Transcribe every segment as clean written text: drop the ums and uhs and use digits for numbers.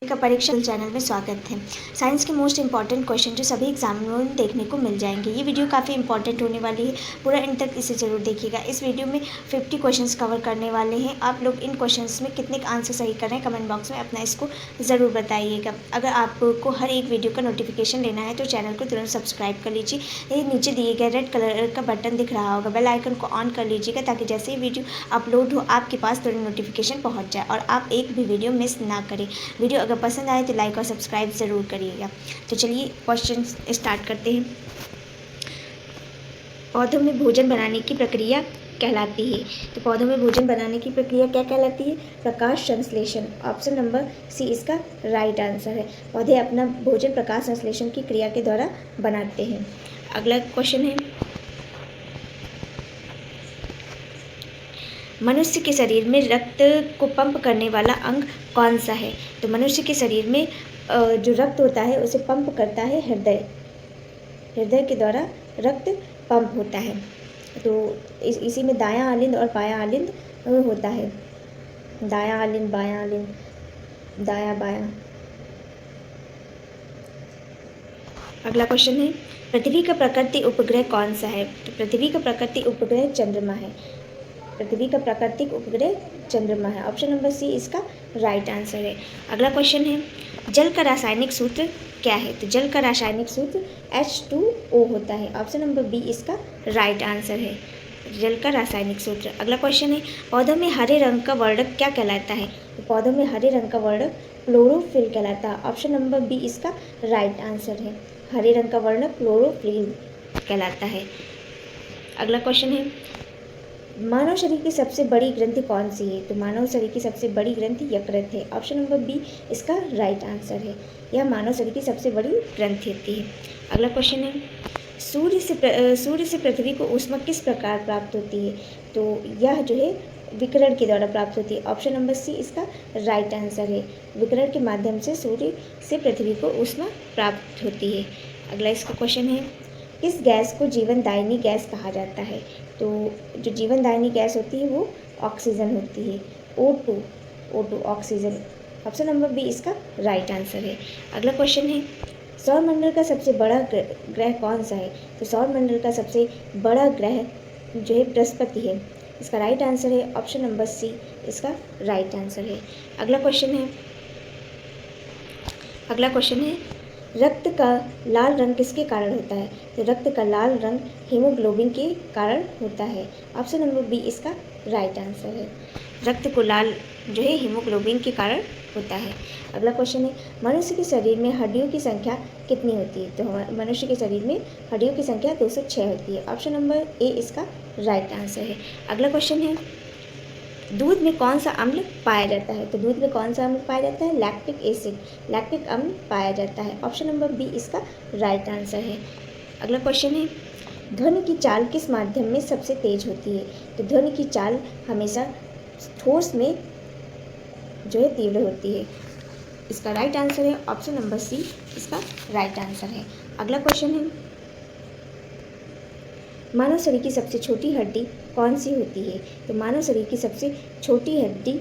का परीक्षा चैनल में स्वागत है। साइंस के मोस्ट इंपॉर्टेंट क्वेश्चन जो सभी एग्जामिनरों में देखने को मिल जाएंगे। ये वीडियो काफ़ी इंपॉर्टेंट होने वाली है, पूरा एंड तक इसे ज़रूर देखिएगा। इस वीडियो में 50 क्वेश्चंस कवर करने वाले हैं। आप लोग इन क्वेश्चंस में कितने आंसर सही कर रहे हैं कमेंट बॉक्स में अपना इसको ज़रूर बताइएगा। अगर आपको हर एक वीडियो का नोटिफिकेशन लेना है तो चैनल को तुरंत सब्सक्राइब कर लीजिए। ये नीचे दिए गए रेड कलर का बटन दिख रहा होगा, बेल आइकन को ऑन कर लीजिएगा ताकि जैसे ही वीडियो अपलोड हो आपके पास तुरंत नोटिफिकेशन पहुँच जाए और आप एक भी वीडियो मिस ना करें। वीडियो अगर पसंद आए तो लाइक और सब्सक्राइब ज़रूर करिएगा। तो चलिए क्वेश्चन स्टार्ट करते हैं। पौधों में भोजन बनाने की प्रक्रिया कहलाती है। तो पौधों में भोजन बनाने की प्रक्रिया क्या कहलाती है? प्रकाश संश्लेषण। ऑप्शन नंबर सी इसका राइट आंसर है। पौधे अपना भोजन प्रकाश संश्लेषण की क्रिया के द्वारा बनाते हैं। अगला क्वेश्चन है, मनुष्य के शरीर में रक्त को पंप करने वाला अंग कौन सा है? तो मनुष्य के शरीर में जो रक्त होता है उसे पंप करता है हृदय। हृदय के द्वारा रक्त पंप होता है। तो इसी में दायां आलिंद और बायां आलिंद होता है। दायां आलिंद, बायां आलिंद, दायां बायां। अगला क्वेश्चन है, पृथ्वी का प्राकृतिक उपग्रह कौन सा है? तो पृथ्वी का प्राकृतिक उपग्रह चंद्रमा है। पृथ्वी का प्राकृतिक उपग्रह चंद्रमा है। ऑप्शन नंबर सी इसका राइट आंसर है। अगला क्वेश्चन है, जल का रासायनिक सूत्र क्या है? तो जल का रासायनिक सूत्र H2O होता है। ऑप्शन नंबर बी इसका राइट आंसर है, जल का रासायनिक सूत्र। अगला क्वेश्चन है, पौधों में हरे रंग का वर्णक क्या कहलाता है? तो पौधों में हरे रंग का वर्णक क्लोरोफिल कहलाता है। ऑप्शन नंबर बी इसका राइट आंसर है, हरे रंग का वर्णक क्लोरोफिल कहलाता है। अगला क्वेश्चन है, मानव शरीर की सबसे बड़ी ग्रंथि कौन सी है? तो मानव शरीर की सबसे बड़ी ग्रंथि यकृत है। ऑप्शन नंबर बी इसका राइट आंसर है, यह मानव शरीर की सबसे बड़ी ग्रंथि होती है। अगला क्वेश्चन है, सूर्य से पृथ्वी को ऊष्मा किस प्रकार प्राप्त होती है? तो यह जो है विकिरण के द्वारा प्राप्त होती है। ऑप्शन नंबर सी इसका राइट आंसर है, विकिरण के माध्यम से सूर्य से पृथ्वी को ऊष्मा प्राप्त होती है। अगला इसका क्वेश्चन है, किस गैस को जीवनदायिनी गैस कहा जाता है? तो जो जीवनदायिनी गैस होती है वो ऑक्सीजन होती है, O2 oxygen. Option number B इसका राइट आंसर है। अगला क्वेश्चन है, सौरमंडल का सबसे बड़ा ग्रह कौन सा है? तो सौरमंडल का सबसे बड़ा ग्रह जो है बृहस्पति है। इसका राइट आंसर है ऑप्शन नंबर सी इसका राइट आंसर है। अगला क्वेश्चन है, रक्त का लाल रंग किसके कारण होता है? तो रक्त का लाल रंग हीमोग्लोबिन के कारण होता है। ऑप्शन नंबर बी इसका राइट आंसर है, रक्त को लाल जो है हीमोग्लोबिन के कारण होता है। अगला क्वेश्चन है, मनुष्य के शरीर में हड्डियों की संख्या कितनी होती है? तो मनुष्य के शरीर में हड्डियों की संख्या 206 होती है। ऑप्शन नंबर ए इसका राइट आंसर है। अगला क्वेश्चन है, दूध में कौन सा अम्ल पाया जाता है? तो दूध में कौन सा अम्ल पाया जाता है? लैक्टिक एसिड, लैक्टिक अम्ल पाया जाता है। ऑप्शन नंबर बी इसका राइट आंसर है। अगला क्वेश्चन है, ध्वनि की चाल किस माध्यम में सबसे तेज होती है? तो ध्वनि की चाल हमेशा ठोस में जो है तीव्र होती है। इसका राइट आंसर है ऑप्शन नंबर सी इसका राइट आंसर है। अगला क्वेश्चन है, मानव शरीर की सबसे छोटी हड्डी कौन सी होती है? तो मानव शरीर की सबसे छोटी हड्डी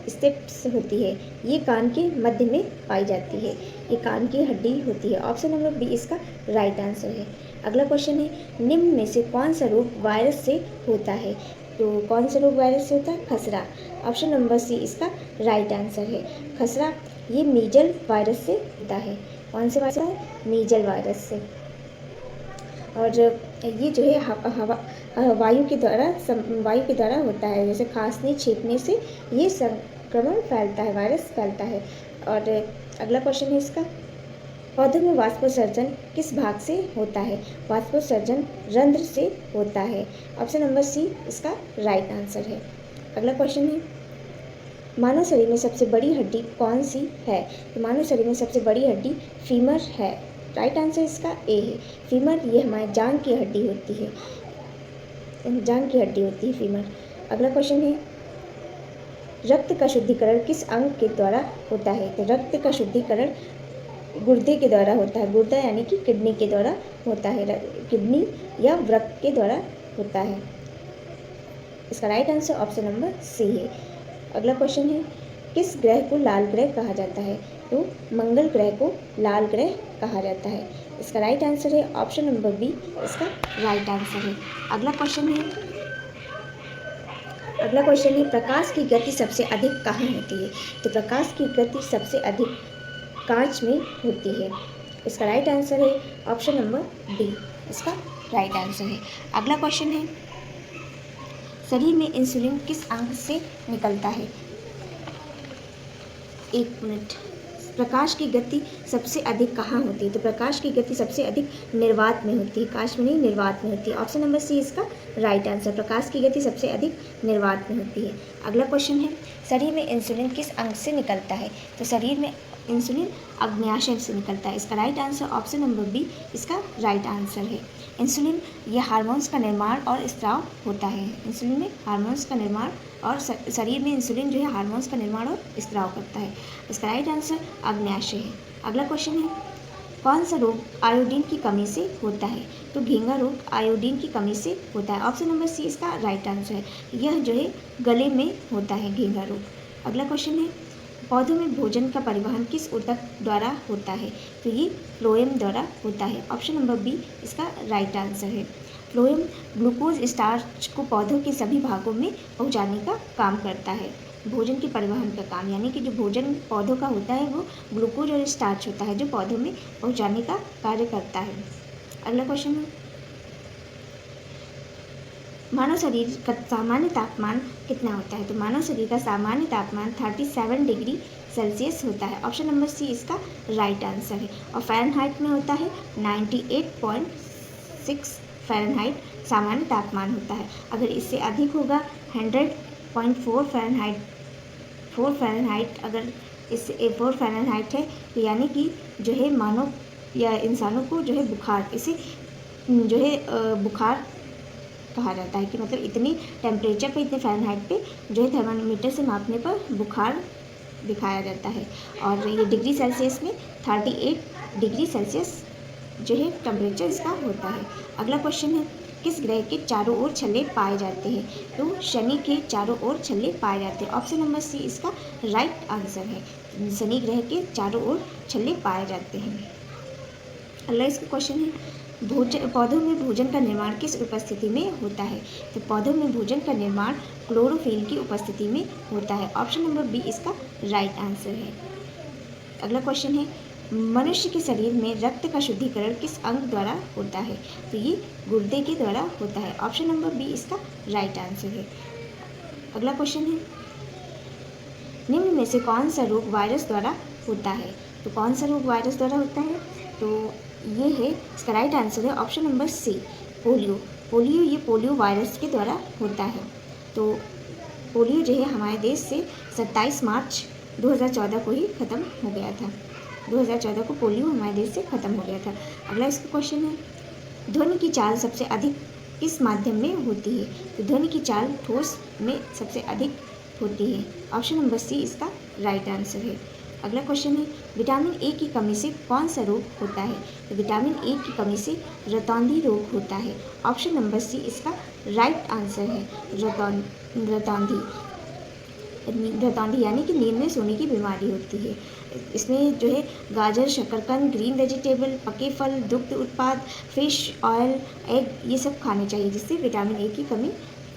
स्टेप्स होती है। ये कान के मध्य में पाई जाती है, ये कान की हड्डी होती है। ऑप्शन नंबर बी इसका राइट आंसर है। अगला क्वेश्चन है, निम्न में से कौन सा रोग वायरस से होता है? तो कौन सा रोग वायरस से होता है? खसरा। ऑप्शन नंबर सी इसका राइट आंसर है, खसरा। ये मीजल वायरस से होता है। कौन से वायरस है? मीजल वायरस से। और ये जो है वायु के द्वारा होता है, जैसे खांसने छींकने से ये संक्रमण फैलता है, वायरस फैलता है। और अगला क्वेश्चन है इसका, पौधों में वाष्पोत्सर्जन किस भाग से होता है? वाष्पोत्सर्जन रंध्र से होता है। ऑप्शन नंबर सी इसका राइट आंसर है। अगला क्वेश्चन है, मानव शरीर में सबसे बड़ी हड्डी कौन सी है? तो मानव शरीर में सबसे बड़ी हड्डी फीमर है। राइट आंसर इसका ए है, फीमर। ये हमारे जांग की हड्डी होती है, फीमर। अगला क्वेश्चन है, रक्त का शुद्धिकरण किस अंग के द्वारा होता है? तो रक्त का शुद्धिकरण गुर्दे के द्वारा होता है, गुर्दा यानी कि किडनी के द्वारा होता है, किडनी या वृक्क के द्वारा होता है। इसका right answer option number C है। अगला क्वेश्चन है, किस ग्रह को लाल ग्रह कहा जाता है? तो मंगल ग्रह को लाल ग्रह कहा जाता है। इसका राइट आंसर है ऑप्शन नंबर बी, इसका राइट आंसर है। अगला क्वेश्चन है प्रकाश की गति सबसे अधिक कहाँ होती है? तो प्रकाश की गति सबसे अधिक कांच में होती है। इसका राइट आंसर है ऑप्शन नंबर डी, इसका राइट आंसर है। अगला क्वेश्चन है शरीर में इंसुलिन किस अंग से निकलता है? एक मिनट। प्रकाश की गति सबसे अधिक कहाँ होती है? तो प्रकाश की गति सबसे अधिक निर्वात में होती है, काश में नहीं निर्वात में होती है। ऑप्शन नंबर सी इसका राइट आंसर। प्रकाश की गति सबसे अधिक निर्वात में होती है। अगला क्वेश्चन है शरीर में इंसुलिन किस अंग से निकलता है? तो शरीर में इंसुलिन अग्न्याशय से निकलता है। इसका right answer option number B, इसका राइट आंसर है। इंसुलिन ये हार्मोन्स का निर्माण और स्त्राव होता है। इंसुलिन में हार्मोन्स का निर्माण और शरीर में इंसुलिन जो है हार्मोन्स का निर्माण और स्त्राव करता है। इसका राइट आंसर अग्न्याशय है। अगला क्वेश्चन है कौन सा रोग आयोडीन की कमी से होता है? तो घेंघा रोग आयोडीन की कमी से होता है। ऑप्शन नंबर सी इसका राइट आंसर है। यह जो है गले में होता है घेंघा रोग। अगला क्वेश्चन है पौधों में भोजन का परिवहन किस ऊतक द्वारा होता है? तो ये फ्लोएम द्वारा होता है। ऑप्शन नंबर बी इसका राइट आंसर है। फ्लोएम ग्लूकोज स्टार्च को पौधों के सभी भागों में पहुंचाने का काम करता है। भोजन के परिवहन का काम, यानी कि जो भोजन पौधों का होता है वो ग्लूकोज और स्टार्च होता है जो पौधों में पहुंचाने का कार्य करता है। अगला क्वेश्चन है मानव शरीर का सामान्य तापमान कितना होता है? तो मानव शरीर का सामान्य तापमान 37 डिग्री सेल्सियस होता है। ऑप्शन नंबर सी इसका राइट आंसर है। और फ़ारेनहाइट में होता है 98.6 फ़ारेनहाइट सामान्य तापमान होता है। अगर इससे अधिक होगा 100.4 फ़ारेनहाइट, अगर इससे 4 फ़ारेनहाइट है तो यानी कि जो है मानव या इंसानों को जो है बुखार, इसे जो है बुखार कहा जाता है कि मतलब इतनी टेम्परेचर पे, इतने फ़ारेनहाइट पे जो है थर्मामीटर से मापने पर बुखार दिखाया जाता है। और ये डिग्री सेल्सियस में 38 डिग्री सेल्सियस जो है टेम्परेचर इसका होता है। अगला क्वेश्चन है किस ग्रह के चारों ओर छल्ले पाए जाते हैं? तो शनि के चारों ओर छल्ले पाए जाते हैं। ऑप्शन नंबर सी इसका राइट आंसर है। शनि ग्रह के चारों ओर छल्ले पाए जाते हैं। अगला इसका क्वेश्चन है पौधों में भोजन का निर्माण किस उपस्थिति में होता है? तो पौधों में भोजन का निर्माण क्लोरोफिल की उपस्थिति में होता है। ऑप्शन नंबर बी इसका राइट आंसर है। अगला क्वेश्चन है मनुष्य के शरीर में रक्त का शुद्धिकरण किस अंग द्वारा होता है? तो ये गुर्दे के द्वारा होता है। ऑप्शन नंबर बी इसका राइट आंसर है। अगला क्वेश्चन है निम्न में से कौन सा रोग वायरस द्वारा होता है? तो कौन सा रोग वायरस द्वारा होता है? तो ये है, इसका राइट आंसर है ऑप्शन नंबर सी पोलियो। ये पोलियो वायरस के द्वारा होता है। तो पोलियो जो है हमारे देश से 27 मार्च 2014 को ही ख़त्म हो गया था। 2014 को पोलियो हमारे देश से ख़त्म हो गया था। अगला इसका क्वेश्चन है ध्वनि की चाल सबसे अधिक किस माध्यम में होती है? तो ध्वनि की चाल ठोस में सबसे अधिक होती है। ऑप्शन नंबर सी इसका राइट आंसर है। अगला क्वेश्चन है विटामिन ए की कमी से कौन सा रोग होता है? तो विटामिन ए की कमी से रतौंधी रोग होता है। ऑप्शन नंबर सी इसका राइट आंसर है। रतौंधी यानी कि नींद में सोने की बीमारी होती है। इसमें जो है गाजर, शकरकंद, ग्रीन वेजिटेबल, पके फल, दुग्ध उत्पाद, फिश ऑयल, एग ये सब खाने चाहिए जिससे विटामिन ए की कमी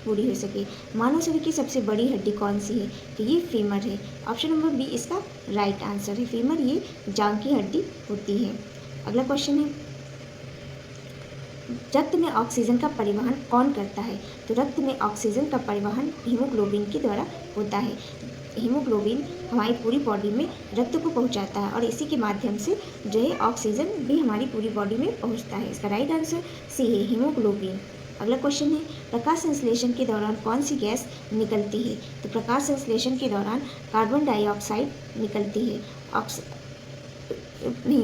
पूरी हो सके। मानव शरीर की सबसे बड़ी हड्डी कौन सी है? तो ये फीमर है। ऑप्शन नंबर बी इसका राइट आंसर है। फीमर ये जांघ की हड्डी होती है। अगला क्वेश्चन है रक्त में ऑक्सीजन का परिवहन कौन करता है? तो रक्त में ऑक्सीजन का परिवहन हीमोग्लोबिन के द्वारा होता है। हीमोग्लोबिन हमारी पूरी बॉडी में रक्त को पहुंचाता है और इसी के माध्यम से जो है ऑक्सीजन भी हमारी पूरी बॉडी में पहुंचता है। इसका राइट आंसर सी है, हीमोग्लोबिन। अगला क्वेश्चन है प्रकाश संश्लेषण के दौरान कौन सी गैस निकलती है? तो प्रकाश संश्लेषण के दौरान कार्बन डाइऑक्साइड निकलती है।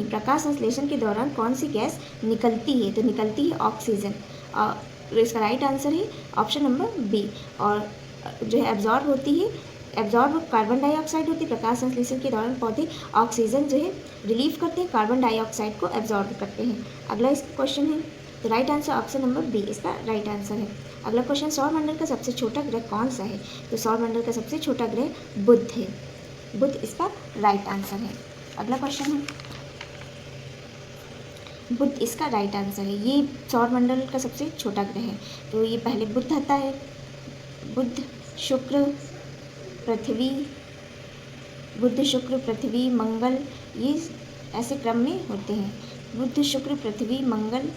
प्रकाश संश्लेषण के दौरान कौन सी गैस निकलती है? तो निकलती है ऑक्सीजन। और इसका राइट आंसर है ऑप्शन नंबर बी। और जो है एब्जॉर्ब होती है, एब्जॉर्ब कार्बन डाइऑक्साइड होती है। प्रकाश संश्लेषण के दौरान पौधे ऑक्सीजन जो है रिलीव करते हैं, कार्बन डाइऑक्साइड को एब्जॉर्ब करते हैं। अगला इसका क्वेश्चन है तो right answer option number B इसका राइट आंसर है। अगला क्वेश्चन सौरमंडल का सबसे छोटा ग्रह कौन सा है? तो सौरमंडल का सबसे छोटा ग्रह बुध है। बुध इसका राइट आंसर है। अगला क्वेश्चन है, बुध इसका राइट आंसर है। ये सौरमंडल का सबसे छोटा ग्रह है। तो ये पहले बुध आता है, बुध शुक्र पृथ्वी, बुध शुक्र पृथ्वी मंगल, ये ऐसे क्रम में होते हैं। बुध शुक्र पृथ्वी मंगल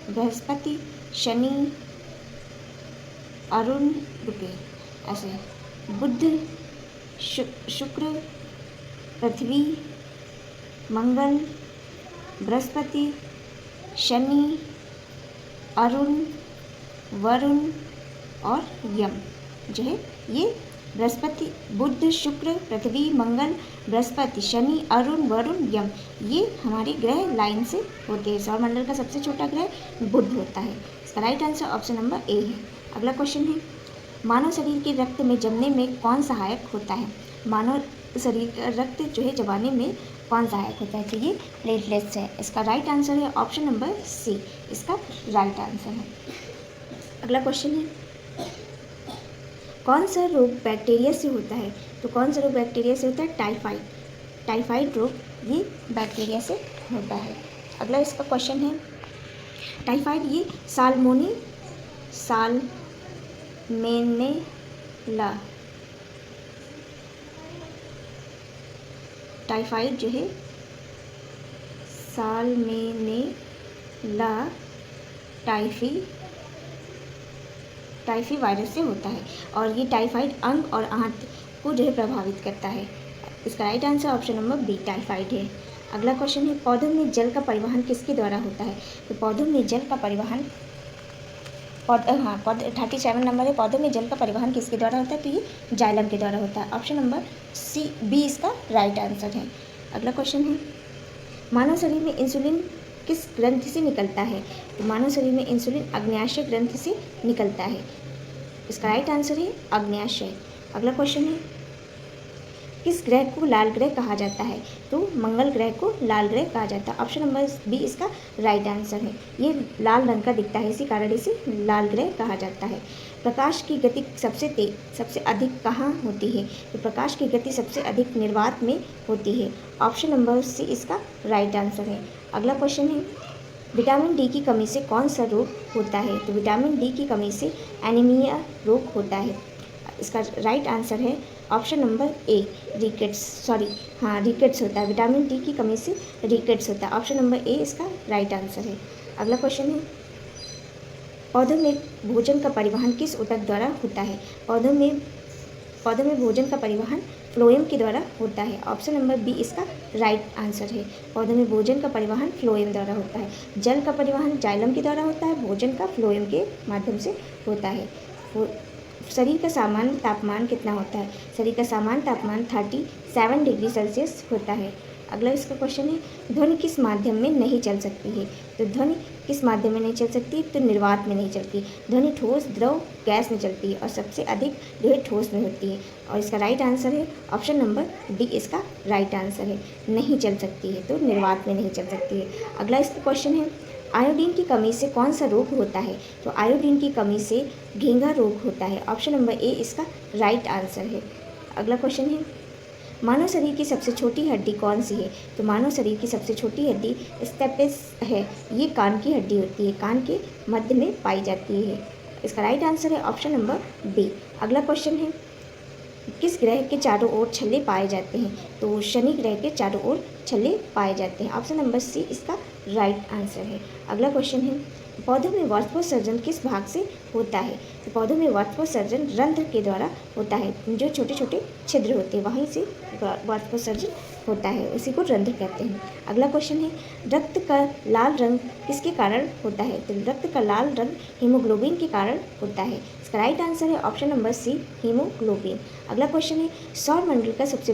बृहस्पति शनि अरुण, रुके ऐसे, बुध शुक्र पृथ्वी मंगल बृहस्पति शनि अरुण वरुण और यम जो है, ये बृहस्पति बुध शुक्र पृथ्वी मंगल बृहस्पति शनि अरुण वरुण यम, ये हमारे ग्रह लाइन से होते हैं। सौरमंडल का सबसे छोटा ग्रह बुध होता है। इसका right answer option number A है। अगला क्वेश्चन है, मानव शरीर के रक्त में जमने में कौन सहायक होता है? मानव शरीर का रक्त जो है जमाने में कौन सहायक होता है? तो ये प्लेटलेट्स है। इसका राइट आंसर है ऑप्शन नंबर सी, इसका राइट आंसर है। अगला क्वेश्चन है, कौन सा रोग बैक्टीरिया से होता है? तो कौन सा रोग बैक्टीरिया से होता है? टाइफाइड। टाइफाइड रोग ये बैक्टीरिया से होता है। अगला इसका क्वेश्चन है, टाइफाइड ये साल्मोनेला, टाइफाइड जो है साल्मोनेला टाइफी वायरस से होता है और ये टाइफाइड अंग और आंत को जो है प्रभावित करता है। इसका right answer option number B typhoid है। अगला क्वेश्चन है, पौधों में जल का परिवहन किसके द्वारा होता है? तो पौधों में जल का परिवहन 37 नंबर है। पौधों में जल का परिवहन किसके द्वारा होता है? तो ये जाइलम के द्वारा होता है। ऑप्शन नंबर सी बी इसका राइट आंसर है। अगला क्वेश्चन है, मानव शरीर में इंसुलिन किस ग्रंथि से निकलता है? तो मानव शरीर में इंसुलिन अग्न्याशय ग्रंथि से निकलता है। इसका राइट आंसर है अग्न्याशय। अगला क्वेश्चन है, किस ग्रह को लाल ग्रह कहा जाता है? तो मंगल ग्रह को लाल ग्रह कहा जाता है। ऑप्शन नंबर बी इसका राइट आंसर है। ये लाल रंग का दिखता है, इसी कारण इसे लाल ग्रह कहा जाता है। प्रकाश की गति सबसे अधिक कहाँ होती है? तो प्रकाश की गति सबसे अधिक निर्वात में होती है। ऑप्शन नंबर सी इसका राइट आंसर है। अगला क्वेश्चन है, विटामिन डी की कमी से कौन सा रोग होता है? तो विटामिन डी की कमी से एनीमिया रोग होता है। इसका राइट आंसर है ऑप्शन नंबर ए रिकेट्स होता है। विटामिन डी की कमी से रिकेट्स होता है। ऑप्शन नंबर ए इसका राइट आंसर है। अगला क्वेश्चन है, पौधों में भोजन का परिवहन किस ऊतक द्वारा होता है? पौधों में भोजन का परिवहन फ्लोएम के द्वारा होता है। ऑप्शन नंबर बी इसका राइट आंसर है। पौधों में भोजन का परिवहन फ्लोएम द्वारा होता है। जल का परिवहन जाइलम के द्वारा होता है, भोजन का फ्लोएम के माध्यम से होता है। शरीर का सामान्य तापमान कितना होता है? शरीर का सामान्य तापमान 37 डिग्री सेल्सियस होता है। अगला इसका क्वेश्चन है, ध्वनि किस माध्यम में नहीं चल सकती है? तो ध्वनि किस माध्यम में नहीं चल सकती? तो निर्वात में नहीं चलती। ध्वनि ठोस, द्रव, गैस में चलती है और सबसे अधिक जो है ठोस में होती है। और इसका राइट आंसर है ऑप्शन नंबर डी इसका राइट आंसर है। नहीं चल सकती है तो निर्वात में नहीं चल सकती है। अगला इसका क्वेश्चन है, आयोडीन की कमी से कौन सा रोग होता है? तो आयोडीन की कमी से घेंघा रोग होता है। ऑप्शन नंबर ए इसका राइट आंसर है। अगला क्वेश्चन है, मानव शरीर की सबसे छोटी हड्डी कौन सी है? तो मानव शरीर की सबसे छोटी हड्डी स्टेपिस है। ये कान की हड्डी होती है, कान के मध्य में पाई जाती है। इसका राइट आंसर है ऑप्शन नंबर बी। अगला क्वेश्चन है, किस ग्रह के चारों ओर छल्ले पाए जाते हैं? तो शनि ग्रह के चारों ओर छल्ले पाए जाते हैं। ऑप्शन नंबर सी इसका राइट आंसर है। अगला क्वेश्चन है, पौधों में वाष्पोत्सर्जन किस भाग से होता है? तो पौधों में वाष्पोत्सर्जन रंध्र के द्वारा होता है। जो छोटे छोटे छिद्र होते हैं वहीं से वाष्पोत्सर्जन होता है, इसी को रंध्र कहते हैं। अगला क्वेश्चन है, रक्त का लाल रंग किसके कारण होता है? तो रक्त का लाल रंग हीमोग्लोबिन के कारण होता है। इसका राइट आंसर है ऑप्शन नंबर सी हीमोग्लोबिन। अगला क्वेश्चन है, सौरमंडल का सबसे